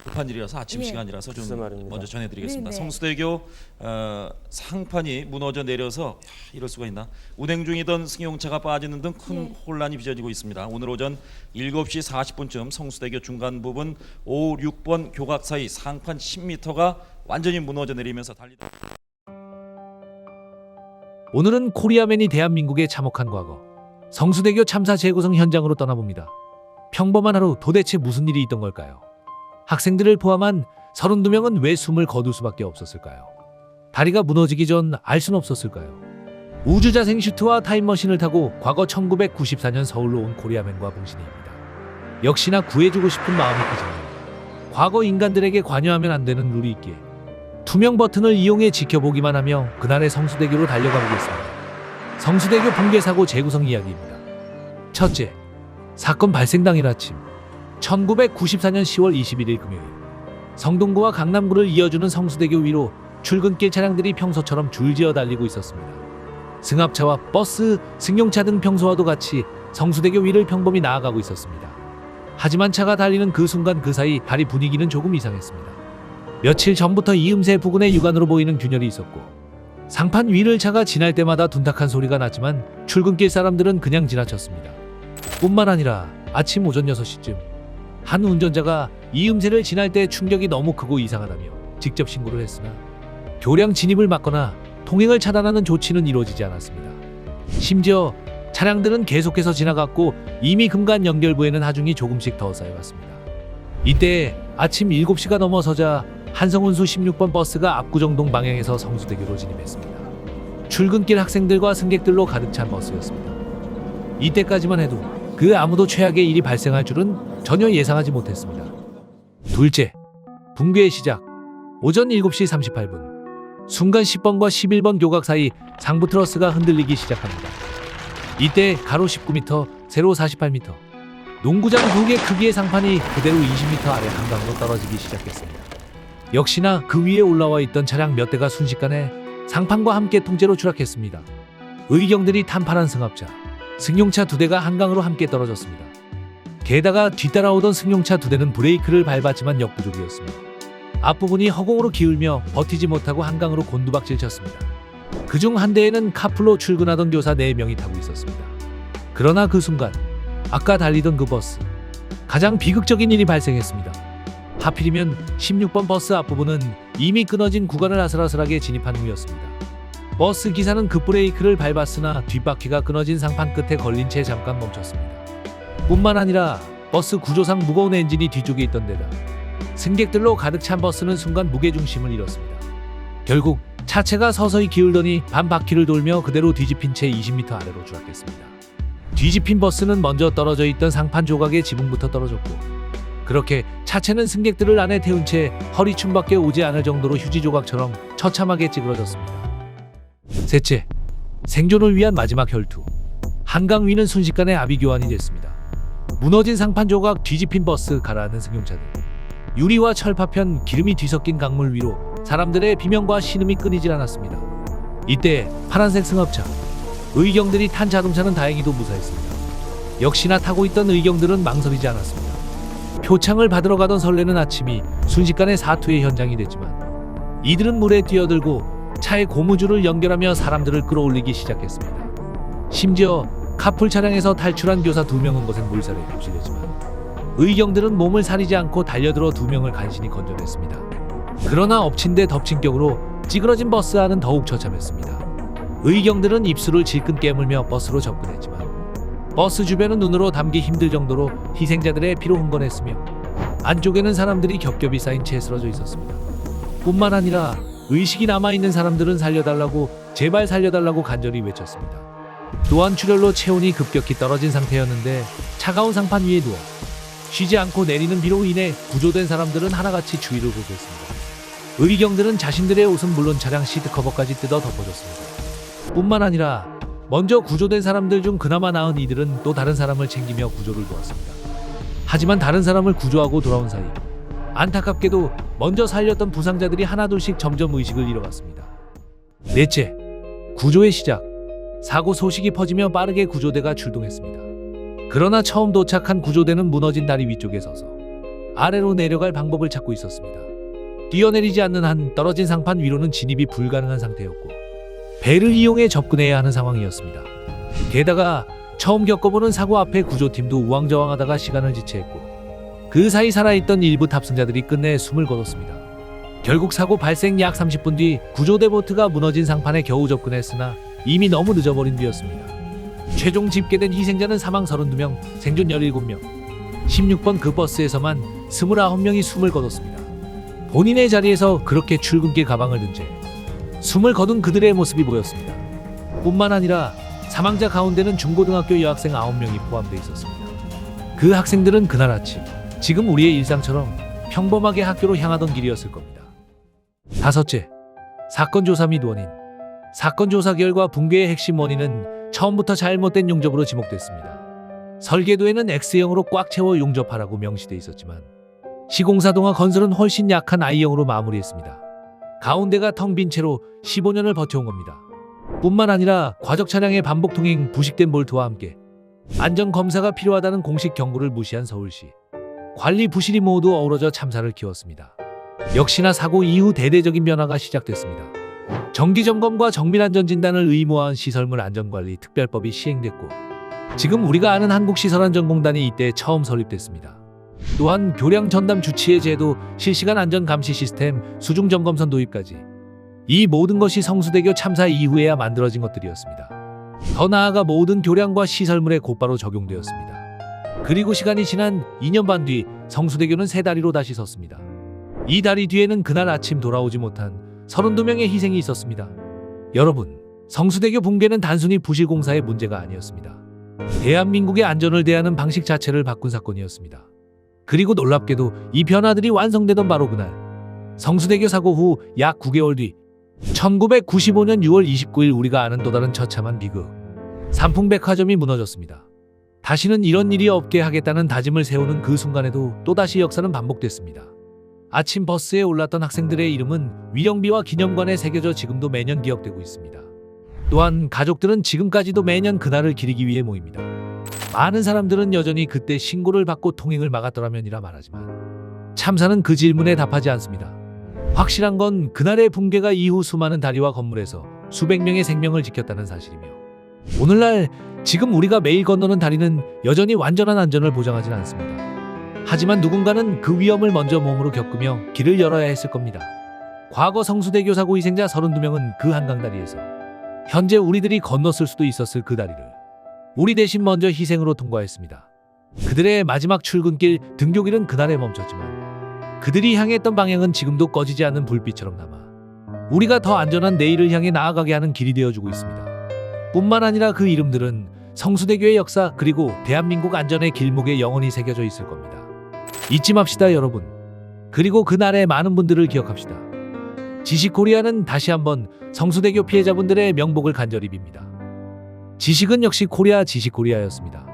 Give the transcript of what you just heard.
급한 일이라서 아침 예. 시간이라서 좀 글쎄 말입니다. 먼저 전해드리겠습니다. 네네. 성수대교 상판이 무너져 내려서 이럴 수가 있나? 운행 중이던 승용차가 빠지는 등 큰 네. 혼란이 빚어지고 있습니다. 오늘 오전 7시 40분쯤 성수대교 중간 부분 5, 6번 교각 사이 상판 10m가 완전히 무너져 내리면서 달리다. 오늘은 코리아맨이 대한민국에 참혹한 과거 성수대교 참사 재구성 현장으로 떠나봅니다. 평범한 하루 도대체 무슨 일이 있던 걸까요? 학생들을 포함한 32명은 왜 숨을 거둘 수밖에 없었을까요? 다리가 무너지기 전 알 순 없었을까요? 우주자생 슈트와 타임머신을 타고 과거 1994년 서울로 온 코리아맨과 봉신이입니다. 역시나 구해주고 싶은 마음이 크지만 과거 인간들에게 관여하면 안 되는 룰이 있기에 투명 버튼을 이용해 지켜보기만 하며 그날의 성수대교로 달려가 보겠습니다. 성수대교 붕괴 사고 재구성 이야기입니다. 첫째, 사건 발생 당일 아침 1994년 10월 21일 금요일 성동구와 강남구를 이어주는 성수대교 위로 출근길 차량들이 평소처럼 줄지어 달리고 있었습니다. 승합차와 버스, 승용차 등 평소와도 같이 성수대교 위를 평범히 나아가고 있었습니다. 하지만 차가 달리는 그 순간 그 사이 다리 분위기는 조금 이상했습니다. 며칠 전부터 이음새 부근에 육안으로 보이는 균열이 있었고 상판 위를 차가 지날 때마다 둔탁한 소리가 났지만 출근길 사람들은 그냥 지나쳤습니다. 뿐만 아니라 아침 오전 6시쯤 한 운전자가 이음새를 지날 때 충격이 너무 크고 이상하다며 직접 신고를 했으나 교량 진입을 막거나 통행을 차단하는 조치는 이루어지지 않았습니다. 심지어 차량들은 계속해서 지나갔고 이미 금간 연결부에는 하중이 조금씩 더 쌓여갔습니다. 이때 아침 7시가 넘어서자 한성운수 16번 버스가 압구정동 방향에서 성수대교로 진입했습니다. 출근길 학생들과 승객들로 가득 찬 버스였습니다. 이때까지만 해도 그 아무도 최악의 일이 발생할 줄은 전혀 예상하지 못했습니다. 둘째, 붕괴의 시작. 오전 7시 38분. 순간 10번과 11번 교각 사이 상부 트러스가 흔들리기 시작합니다. 이때 가로 19m, 세로 48m. 농구장 2개 크기의 상판이 그대로 20m 아래 한강으로 떨어지기 시작했습니다. 역시나 그 위에 올라와 있던 차량 몇 대가 순식간에 상판과 함께 통째로 추락했습니다. 의경들이 탄 파란 승합차, 승용차 2대가 한강으로 함께 떨어졌습니다. 게다가 뒤따라오던 승용차 2대는 브레이크를 밟았지만 역부족이었습니다. 앞부분이 허공으로 기울며 버티지 못하고 한강으로 곤두박질 쳤습니다. 그중 한 대에는 카풀로 출근하던 교사 4명이 타고 있었습니다. 그러나 그 순간 아까 달리던 그 버스, 가장 비극적인 일이 발생했습니다. 하필이면 16번 버스 앞부분은 이미 끊어진 구간을 아슬아슬하게 진입한 후였습니다. 버스 기사는 급브레이크를 밟았으나 뒷바퀴가 끊어진 상판 끝에 걸린 채 잠깐 멈췄습니다. 뿐만 아니라 버스 구조상 무거운 엔진이 뒤쪽에 있던 데다 승객들로 가득 찬 버스는 순간 무게중심을 잃었습니다. 결국 차체가 서서히 기울더니 반 바퀴를 돌며 그대로 뒤집힌 채 20m 아래로 추락했습니다. 뒤집힌 버스는 먼저 떨어져 있던 상판 조각의 지붕부터 떨어졌고 그렇게 차체는 승객들을 안에 태운 채 허리춤밖에 오지 않을 정도로 휴지 조각처럼 처참하게 찌그러졌습니다. 셋째, 생존을 위한 마지막 혈투. 한강 위는 순식간에 아비규환이 됐습니다. 무너진 상판 조각, 뒤집힌 버스, 가라앉는 승용차들. 유리와 철파편, 기름이 뒤섞인 강물 위로 사람들의 비명과 신음이 끊이질 않았습니다. 이때 파란색 승합차, 의경들이 탄 자동차는 다행히도 무사했습니다. 역시나 타고 있던 의경들은 망설이지 않았습니다. 표창을 받으러 가던 설레는 아침이 순식간에 사투의 현장이 됐지만 이들은 물에 뛰어들고 차의 고무줄을 연결하며 사람들을 끌어올리기 시작했습니다. 심지어 카풀 차량에서 탈출한 교사 2명은 것에 물살에 휩쓸렸지만 의경들은 몸을 사리지 않고 달려들어 2명을 간신히 건져냈습니다. 그러나 엎친 데 덮친 격으로 찌그러진 버스 안은 더욱 처참했습니다. 의경들은 입술을 질끈 깨물며 버스로 접근했지만 버스 주변은 눈으로 담기 힘들 정도로 희생자들의 피로 흥건했으며 안쪽에는 사람들이 겹겹이 쌓인 채 쓰러져 있었습니다. 뿐만 아니라 의식이 남아있는 사람들은 살려달라고, 제발 살려달라고 간절히 외쳤습니다. 또한 출혈로 체온이 급격히 떨어진 상태였는데 차가운 상판 위에 누워 쉬지 않고 내리는 비로 인해 구조된 사람들은 하나같이 주위를 보고 있습니다. 의경들은 자신들의 옷은 물론 차량 시트 커버까지 뜯어 덮어줬습니다. 뿐만 아니라 먼저 구조된 사람들 중 그나마 나은 이들은 또 다른 사람을 챙기며 구조를 도왔습니다. 하지만 다른 사람을 구조하고 돌아온 사이 안타깝게도 먼저 살렸던 부상자들이 하나둘씩 점점 의식을 잃어갔습니다. 넷째, 구조의 시작. 사고 소식이 퍼지며 빠르게 구조대가 출동했습니다. 그러나 처음 도착한 구조대는 무너진 다리 위쪽에 서서 아래로 내려갈 방법을 찾고 있었습니다. 뛰어내리지 않는 한 떨어진 상판 위로는 진입이 불가능한 상태였고 배를 이용해 접근해야 하는 상황이었습니다. 게다가 처음 겪어보는 사고 앞에 구조팀도 우왕좌왕하다가 시간을 지체했고 그 사이 살아있던 일부 탑승자들이 끝내 숨을 거뒀습니다. 결국 사고 발생 약 30분 뒤 구조대 보트가 무너진 상판에 겨우 접근했으나 이미 너무 늦어버린 뒤였습니다. 최종 집계된 희생자는 사망 32명, 생존 17명. 16번 그 버스에서만 29명이 숨을 거뒀습니다. 본인의 자리에서 그렇게 출근길 가방을 든 채 숨을 거둔 그들의 모습이 보였습니다. 뿐만 아니라 사망자 가운데는 중고등학교 여학생 9명이 포함되어 있었습니다. 그 학생들은 그날 아침 지금 우리의 일상처럼 평범하게 학교로 향하던 길이었을 겁니다. 다섯째, 사건 조사 및 원인. 사건 조사 결과 붕괴의 핵심 원인은 처음부터 잘못된 용접으로 지목됐습니다. 설계도에는 X형으로 꽉 채워 용접하라고 명시돼 있었지만 시공사동화 건설은 훨씬 약한 I형으로 마무리했습니다. 가운데가 텅 빈 채로 15년을 버텨온 겁니다. 뿐만 아니라 과적 차량의 반복 통행, 부식된 볼트와 함께 안전검사가 필요하다는 공식 경고를 무시한 서울시. 관리 부실이 모두 어우러져 참사를 키웠습니다. 역시나 사고 이후 대대적인 변화가 시작됐습니다. 정기점검과 정밀안전진단을 의무화한 시설물 안전관리 특별법이 시행됐고 지금 우리가 아는 한국시설안전공단이 이때 처음 설립됐습니다. 또한 교량 전담 주치의 제도, 실시간 안전감시 시스템, 수중점검선 도입까지 이 모든 것이 성수대교 참사 이후에야 만들어진 것들이었습니다. 더 나아가 모든 교량과 시설물에 곧바로 적용되었습니다. 그리고 시간이 지난 2년 반 뒤 성수대교는 새 다리로 다시 섰습니다. 이 다리 뒤에는 그날 아침 돌아오지 못한 32명의 희생이 있었습니다. 여러분, 성수대교 붕괴는 단순히 부실공사의 문제가 아니었습니다. 대한민국의 안전을 대하는 방식 자체를 바꾼 사건이었습니다. 그리고 놀랍게도 이 변화들이 완성되던 바로 그날 성수대교 사고 후 약 9개월 뒤 1995년 6월 29일 우리가 아는 또 다른 처참한 비극, 삼풍백화점이 무너졌습니다. 다시는 이런 일이 없게 하겠다는 다짐을 세우는 그 순간에도 또다시 역사는 반복됐습니다. 아침 버스에 올랐던 학생들의 이름은 위령비와 기념관에 새겨져 지금도 매년 기억되고 있습니다. 또한 가족들은 지금까지도 매년 그날을 기리기 위해 모입니다. 많은 사람들은 여전히 그때 신고를 받고 통행을 막았더라면이라 말하지만 참사는 그 질문에 답하지 않습니다. 확실한 건 그날의 붕괴가 이후 수많은 다리와 건물에서 수백 명의 생명을 지켰다는 사실이며 오늘날 지금 우리가 매일 건너는 다리는 여전히 완전한 안전을 보장하진 않습니다. 하지만 누군가는 그 위험을 먼저 몸으로 겪으며 길을 열어야 했을 겁니다. 과거 성수대교 사고 희생자 32명은 그 한강다리에서 현재 우리들이 건넜을 수도 있었을 그 다리를 우리 대신 먼저 희생으로 통과했습니다. 그들의 마지막 출근길, 등교길은 그날에 멈췄지만 그들이 향했던 방향은 지금도 꺼지지 않는 불빛처럼 남아 우리가 더 안전한 내일을 향해 나아가게 하는 길이 되어주고 있습니다. 뿐만 아니라 그 이름들은 성수대교의 역사 그리고 대한민국 안전의 길목에 영원히 새겨져 있을 겁니다. 잊지 맙시다 여러분. 그리고 그날의 많은 분들을 기억합시다. 지식코리아는 다시 한번 성수대교 피해자분들의 명복을 간절히 빕니다. 지식은 역시 코리아 지식코리아였습니다.